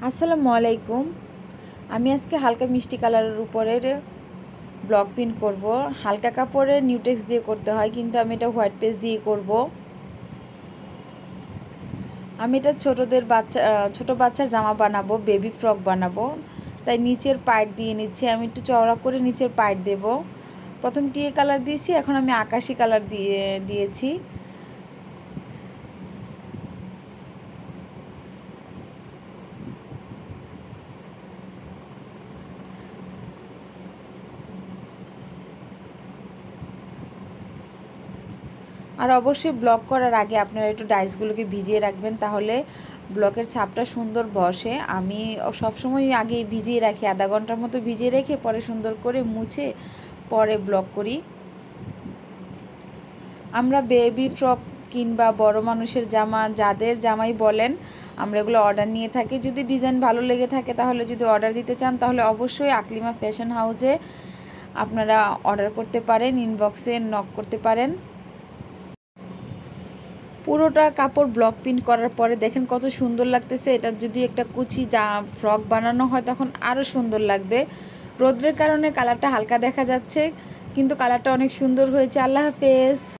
আসসালামু আলাইকুম। আমি আজকে হালকা মিষ্টি কালারের উপরের ব্লক প্রিন্ট করব। হালকা কাপড়ে নিউটেক্স দিয়ে করতে হয়, কিন্তু আমি এটা হোয়াইট পেজ দিয়ে করব। আমি এটা ছোট বাচ্চার জামা বানাবো, বেবি ফ্রক বানাবো। তাই নিচের পাইট দিয়ে নিচ্ছি। আমি একটু চওড়া করে নিচের পাইট দেব। প্রথম টিয়ে কালার দিয়েছি, এখন আমি আকাশি কালার দিয়েছি। আর অবশ্যই ব্লক করার আগে আপনারা একটু ডাইসগুলোকে ভিজিয়ে রাখবেন, তাহলে ব্লকের ছাপটা সুন্দর বসে। আমি সবসময় আগে ভিজিয়ে রাখি, আধা ঘন্টার মতো ভিজিয়ে রেখে পরে সুন্দর করে মুছে পরে ব্লক করি। আমরা বেবি ফ্রক কিংবা বড় মানুষের জামা, যাদের জামাই বলেন, আমরা এগুলো অর্ডার নিয়ে থাকি। যদি ডিজাইন ভালো লেগে থাকে, তাহলে যদি অর্ডার দিতে চান, তাহলে অবশ্যই আকলিমা ফ্যাশন হাউসে আপনারা অর্ডার করতে পারেন, ইনবক্সে নক করতে পারেন। পুরোটা কাপড় ব্লক প্রিন্ট করার পরে দেখেন কত সুন্দর লাগতেছে। এটা যদি একটা কুচি ফ্রক বানানো হয় তখন আরও সুন্দর লাগবে। রোদ্রের কারণে কালারটা হালকা দেখা যাচ্ছে, কিন্তু কালারটা অনেক সুন্দর হয়েছে। আল্লাহ হাফেজ।